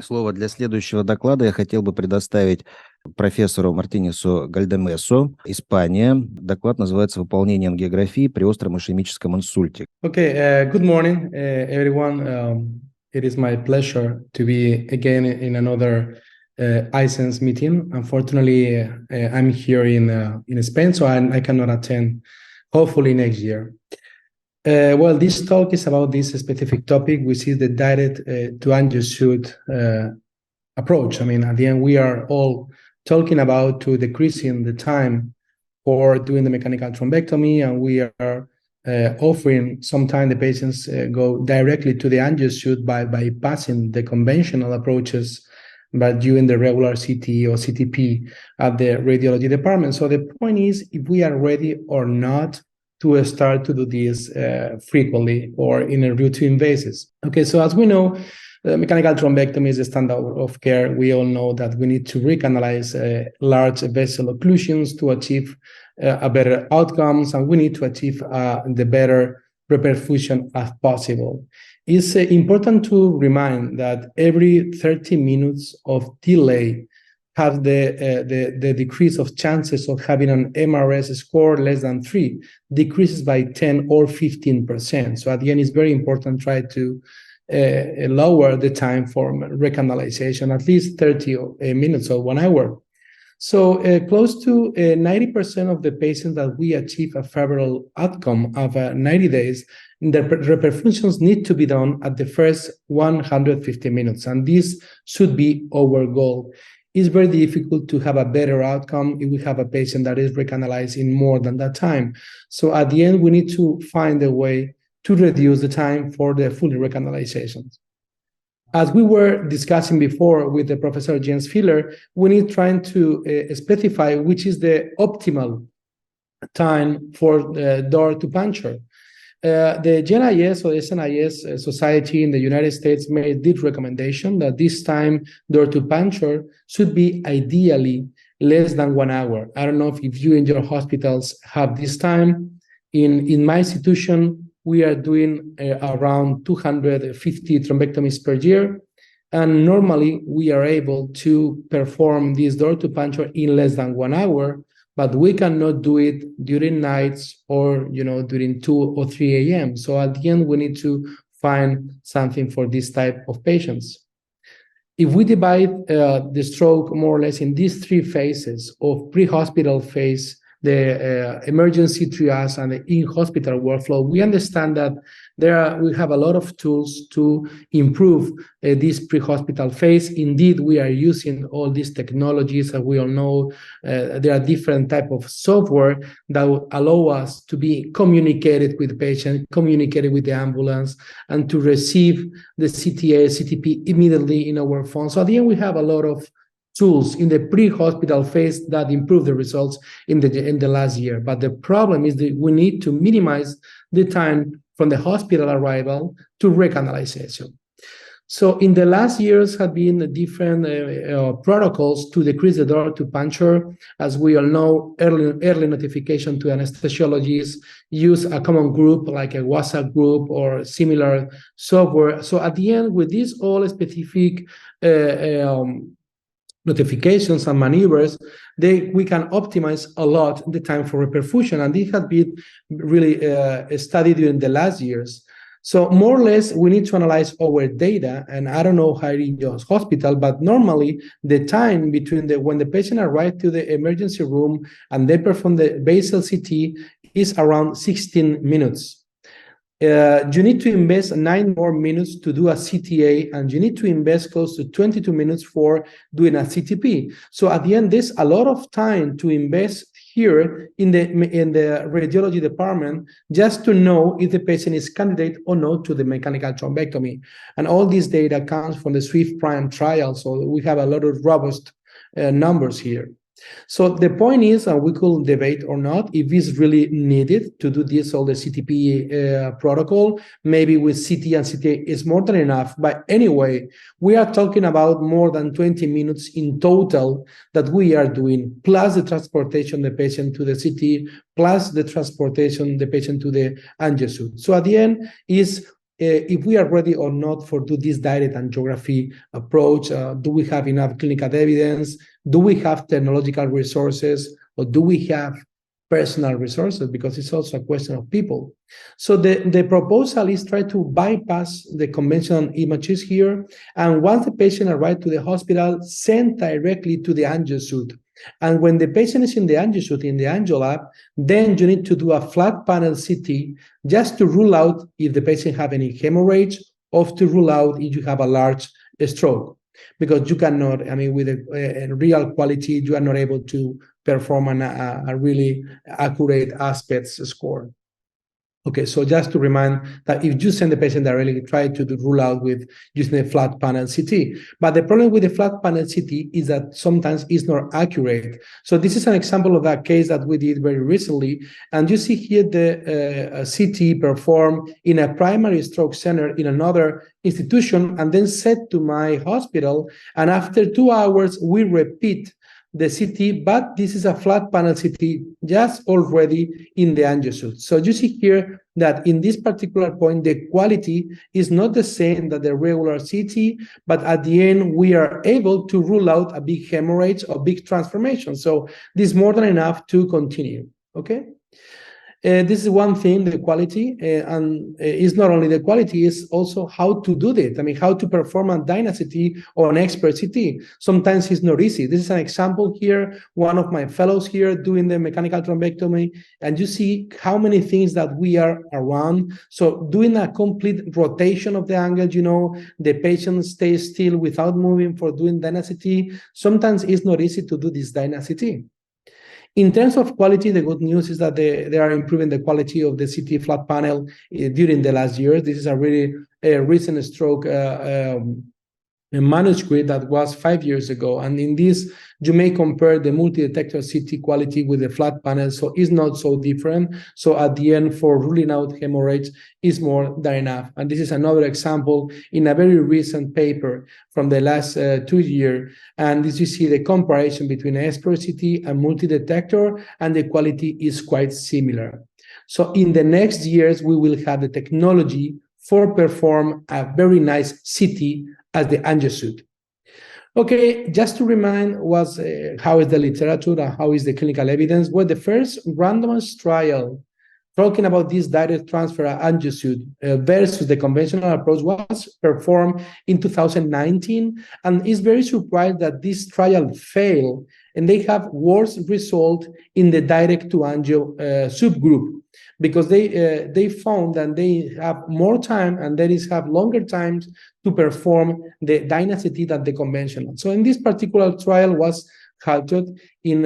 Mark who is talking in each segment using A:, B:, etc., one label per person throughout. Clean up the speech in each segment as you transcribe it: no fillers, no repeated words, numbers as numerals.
A: Слово для следующего доклада я хотел бы предоставить профессору Мартинесу Гальдамесу, Испания. Доклад называется «Выполнение ангиографии при остром ишемическом инсульте».
B: Okay, good morning, everyone. It is my pleasure to be again in another iSense meeting. Unfortunately, I'm here in Spain, so I cannot attend, hopefully next year. Well, this talk is about this specific topic, which is the direct to angioshoot approach. I mean, at the end, we are all talking about to decreasing the time for doing the mechanical thrombectomy, and we are offering sometimes the patients go directly to the angioshoot by bypassing the conventional approaches, but doing the regular CT or CTP at the radiology department. So the point is, if we are ready or not to start to do this frequently or in a routine basis. Okay, so as we know, mechanical thrombectomy is the standard of care. We all know that we need to recanalize large vessel occlusions to achieve a better outcomes, and we need to achieve the better reperfusion as possible. It's important to remind that every 30 minutes of delay have the decrease of chances of having an MRS score less than 3 decreases by 10 or 15%. So at the end, it's very important to try to lower the time for recanalization, at least 30 minutes or 1 hour. So close to 90% of the patients that we achieve a favorable outcome of 90 days, the reperfusions need to be done at the first 150 minutes, and this should be our goal. It's very difficult to have a better outcome if we have a patient that is recanalized in more than that time. So at the end, we need to find a way to reduce the time for the full recanalizations. As we were discussing before with the Professor Jens Filler, we need trying to specify which is the optimal time for the door to puncture. The GNIS or SNIS Society in the United States made this recommendation that this time door to puncture should be ideally less than 1 hour. I don't know if you in your hospitals have this time. In my institution, we are doing around 250 thrombectomies per year. And normally we are able to perform this door to puncture in less than 1 hour, but we cannot do it during nights or, during 2 or 3 a.m. So at the end, we need to find something for this type of patients. If we divide the stroke more or less in these 3 phases of pre-hospital phase, the emergency triage and the in-hospital workflow, we understand that we have a lot of tools to improve this pre-hospital phase. Indeed, we are using all these technologies, and we all know there are different types of software that will allow us to be communicated with the patient, communicated with the ambulance, and to receive the CTA, CTP immediately in our phone. So at the end, we have a lot of tools in the pre-hospital phase that improve the results in the last year. But the problem is that we need to minimize the time from the hospital arrival to recanalization. So in the last years have been different protocols to decrease the door to puncture. As we all know, early notification to anesthesiologists, use a common group like a WhatsApp group or similar software. So at the end, with these all specific notifications and maneuvers, we can optimize a lot the time for reperfusion, and this has been really studied during the last years. So more or less, we need to analyze our data, and I don't know how in your hospital, but normally the time between when the patient arrives to the emergency room and they perform the basal CT is around 16 minutes. You need to invest 9 more minutes to do a CTA, and you need to invest close to 22 minutes for doing a CTP. So at the end, there's a lot of time to invest here in the radiology department just to know if the patient is candidate or not to the mechanical thrombectomy. And all this data comes from the SWIFT Prime trial, so we have a lot of robust numbers here. So the point is, we could debate or not if it's really needed to do this, all the CTP protocol. Maybe with CT and CTA is more than enough. But anyway, we are talking about more than 20 minutes in total that we are doing, plus the transportation of the patient to the CT, plus the transportation of the patient to the angioshoot. So at the end is if we are ready or not for do this direct angiography approach. Do we have enough clinical evidence? Do we have technological resources, or do we have personal resources? Because it's also a question of people. So the proposal is try to bypass the conventional images here, and once the patient arrives to the hospital, send directly to the angio suite. And when the patient is in the angio suite, in the angio lab, then you need to do a flat panel CT just to rule out if the patient have any hemorrhage, or to rule out if you have a large stroke. Because you cannot, I mean, with a real quality, you are not able to perform a really accurate aspects score. Okay, so just to remind that if you send the patient directly, try to rule out with using a flat panel CT. But the problem with the flat panel CT is that sometimes it's not accurate. So this is an example of that case that we did very recently. And you see here the CT performed in a primary stroke center in another institution, and then sent to my hospital. And after 2 hours, we repeat the CT, but this is a flat panel CT just already in the angio suite. So you see here that in this particular point, the quality is not the same that the regular CT, but at the end, we are able to rule out a big hemorrhage or big transformation. So this is more than enough to continue, okay? This is one thing, the quality, and it's not only the quality, it's also how to do it. I mean, how to perform a dynasty or an expert CT. Sometimes it's not easy. This is an example here, one of my fellows here doing the mechanical thrombectomy, and you see how many things that we are around. So doing a complete rotation of the angle, you know, the patient stays still without moving for doing dynasty. Sometimes it's not easy to do this dynasty. In terms of quality, the good news is that they are improving the quality of the CT flat panel during the last years. This is a really recent stroke manuscript that was 5 years ago. And in this, you may compare the multi-detector CT quality with the flat panel, so it's not so different. So at the end, for ruling out hemorrhage is more than enough. And this is another example in a very recent paper from the last 2 years. And as you see, the comparison between expert CT and multi-detector, and the quality is quite similar. So in the next years, we will have the technology for perform a very nice CT as the angio suite. Okay, just to remind how is the literature and how is the clinical evidence. Well, the first randomized trial talking about this direct transfer angio suite versus the conventional approach was performed in 2019, and is very surprised that this trial failed, and they have worse result in the direct to angio subgroup, because they found that they have more time, and they have longer times to perform the dynasty than the conventional. So in this particular trial was halted in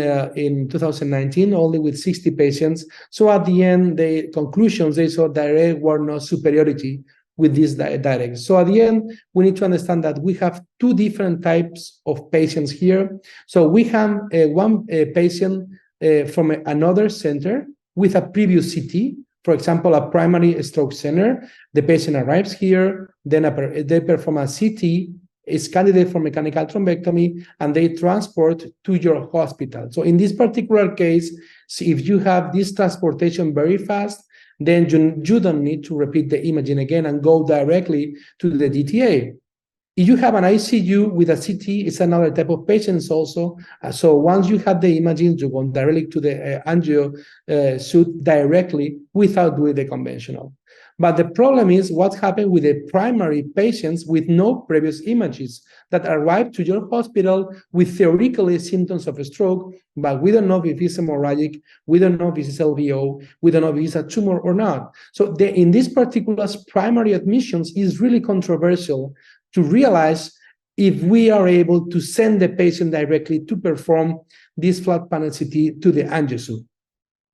B: 2019, only with 60 patients. So at the end, the conclusions, they saw direct were no superiority with this direct. So at the end, we need to understand that we have two different types of patients here. So we have one patient from another center with a previous CT, for example, a primary stroke center. The patient arrives here, then they perform a CT, is candidate for mechanical thrombectomy, and they transport to your hospital. So in this particular case, if you have this transportation very fast, then you don't need to repeat the imaging again and go directly to the DTA. If you have an ICU with a CT, it's another type of patients also. So once you have the imaging, you go directly to the angio suite directly without doing the conventional. But the problem is what happened with the primary patients with no previous images that arrive to your hospital with theoretically symptoms of a stroke, but we don't know if it's hemorrhagic, we don't know if it's LVO, we don't know if it's a tumor or not. So in this particular primary admissions is really controversial to realize if we are able to send the patient directly to perform this flat panel CT to the angio suite.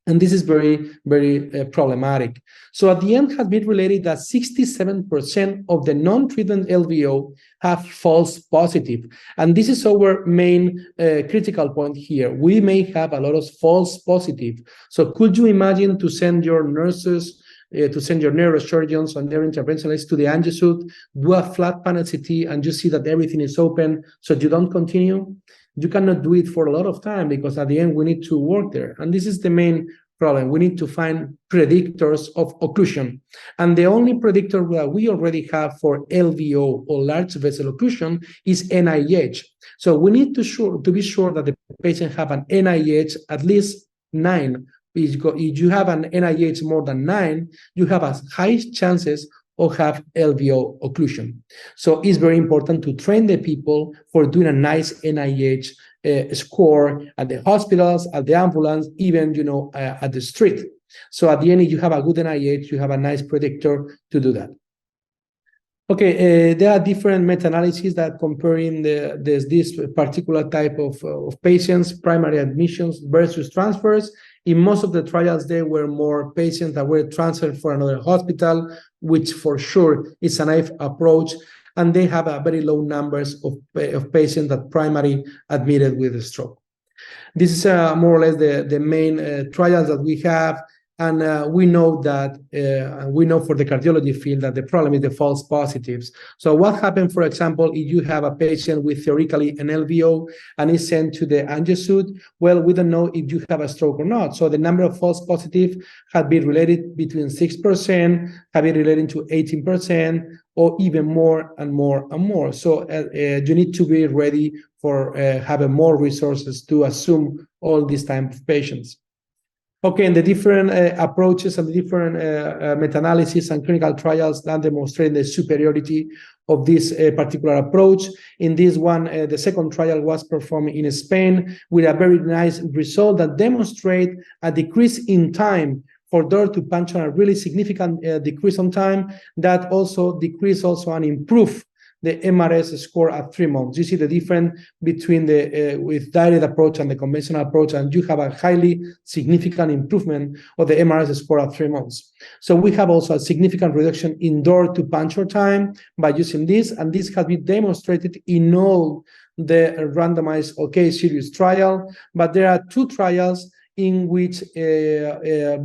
B: And this is very, very problematic. So at the end has been related that 67% of the non-treated LVO have false positive. And this is our main critical point here. We may have a lot of false positive. So could you imagine to send your nurses, to send your neurosurgeons and neurointerventionalists to the angio suite, do a flat panel CT, and you see that everything is open, so you don't continue? You cannot do it for a lot of time, because at the end we need to work there. And this is the main problem. We need to find predictors of occlusion. And the only predictor that we already have for LVO or large vessel occlusion is NIH. So we need to be sure that the patient have an NIH at least 9. If you have an NIH more than 9, you have as high chances of have LVO occlusion. So it's very important to train the people for doing a nice NIH score at the hospitals, at the ambulance, even at the street. So at the end, if you have a good NIH, you have a nice predictor to do that. Okay, there are different meta-analyses that comparing this particular type of patients, primary admissions versus transfers. In most of the trials, there were more patients that were transferred for another hospital, which for sure is a naive approach, and they have a very low numbers of patients that primary admitted with a stroke. This is more or less the main trials that we have. And we know that we know for the cardiology field that the problem is the false positives. So what happened, for example, if you have a patient with theoretically an LVO and is sent to the angiosuit, well, we don't know if you have a stroke or not. So the number of false positives have been related between 6%, have been related to 18%, or even more and more and more. So you need to be ready for having more resources to assume all these type of patients. Okay, and the different approaches and the different meta-analysis and clinical trials that demonstrate the superiority of this particular approach. In this one, the second trial was performed in Spain with a very nice result that demonstrate a decrease in time for door to puncture, a really significant decrease on time that also decrease and improve the MRS score at 3 months. You see the difference between the with direct approach and the conventional approach, and you have a highly significant improvement of the MRS score at 3 months. So we have also a significant reduction in door to puncture time by using this, and this has been demonstrated in all the randomized series trial. But there are 2 trials in which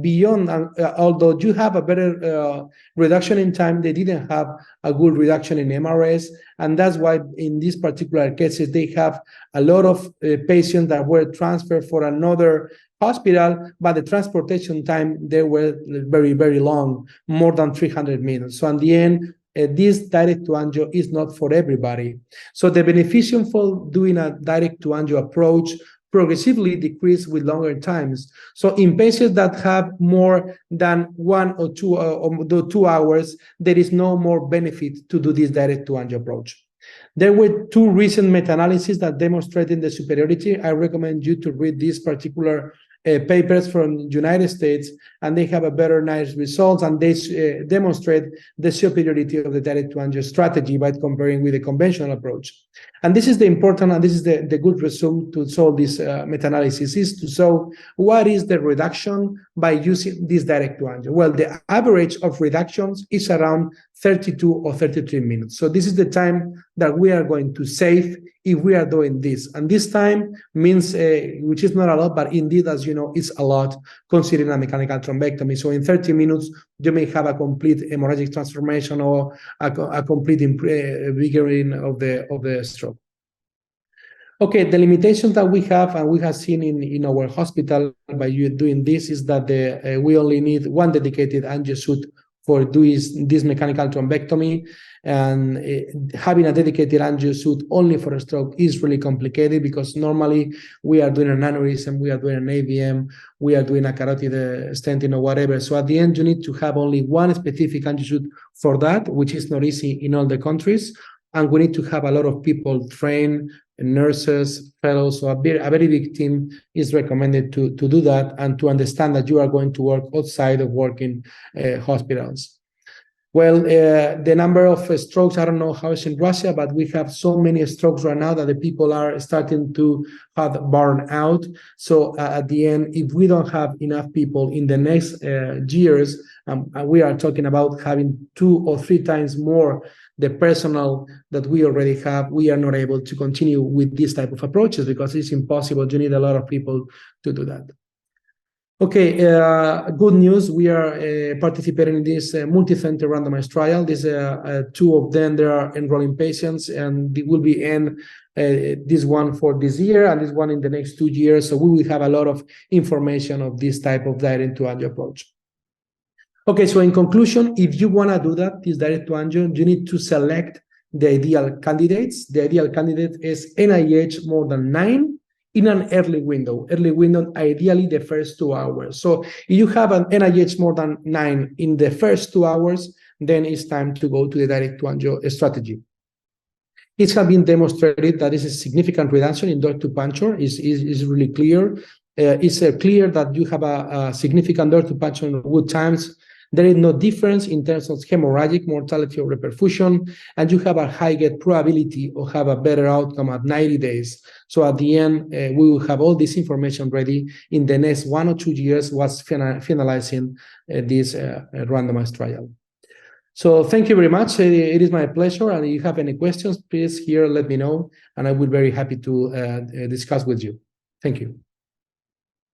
B: beyond, although you have a better reduction in time, they didn't have a good reduction in MRS. And that's why in these particular cases, they have a lot of patients that were transferred for another hospital, but the transportation time, they were very, very long, more than 300 minutes. So in the end, this direct to angio is not for everybody. So the beneficium for doing a direct to angio approach progressively decrease with longer times. So in patients that have more than 1 or 2 hours, there is no more benefit to do this direct to angio approach. There were 2 recent meta-analyses that demonstrated the superiority. I recommend you to read these particular papers from the United States, and they have a better nice results, and they demonstrate the superiority of the direct to angio strategy by comparing with the conventional approach. And this is the important, and this is the good result to solve this meta-analysis, is to show what is the reduction by using this direct to angio. Well, the average of reductions is around 32 or 33 minutes. So this is the time that we are going to save if we are doing this. And this time means, which is not a lot, but indeed, as you know, it's a lot considering a mechanical thrombectomy. So in 30 minutes, you may have a complete hemorrhagic transformation or a complete vigoring of the stroke. Okay, the limitations that we have, and we have seen in our hospital by you doing this, is that we only need 1 dedicated angiosuit for doing this mechanical thrombectomy, and having a dedicated angiosuit only for a stroke is really complicated, because normally we are doing an aneurysm, we are doing an AVM, we are doing a carotid stenting or whatever. So at the end, you need to have only 1 specific angiosuit for that, which is not easy in all the countries. And we need to have a lot of people trained, nurses, fellows. So a very big team is recommended to do that, and to understand that you are going to work outside of working hospitals. Well, the number of strokes, I don't know how it's in Russia, but we have so many strokes right now that the people are starting to have burnout. So at the end, if we don't have enough people in the next years, we are talking about having 2 or 3 times more the personnel that we already have. We are not able to continue with this type of approaches because it's impossible. You need a lot of people to do that. Okay, good news. We are participating in this multi-center randomized trial. These two of them, they are enrolling patients, and it will be in this one for this year and this one in the next 2 years. So we will have a lot of information of this type of direct to angio approach. Okay, so in conclusion, if you want to do that, this direct to angio, you need to select the ideal candidates. The ideal candidate is NIH more than 9 in an early window, ideally the first 2 hours. So if you have an NIH more than 9 in the first 2 hours, then it's time to go to the direct to angio strategy. It has been demonstrated that this is a significant reduction in door to puncture. Is really clear. It's clear that you have a significant door to puncture in good times. There is no difference in terms of hemorrhagic mortality or reperfusion, and you have a higher probability of have a better outcome at 90 days. So at the end, we will have all this information ready in the next 1 or 2 years was finalizing this randomized trial. So thank you very much. It is my pleasure. And if you have any questions, please here let me know, and I will be very happy to discuss with you. Thank you.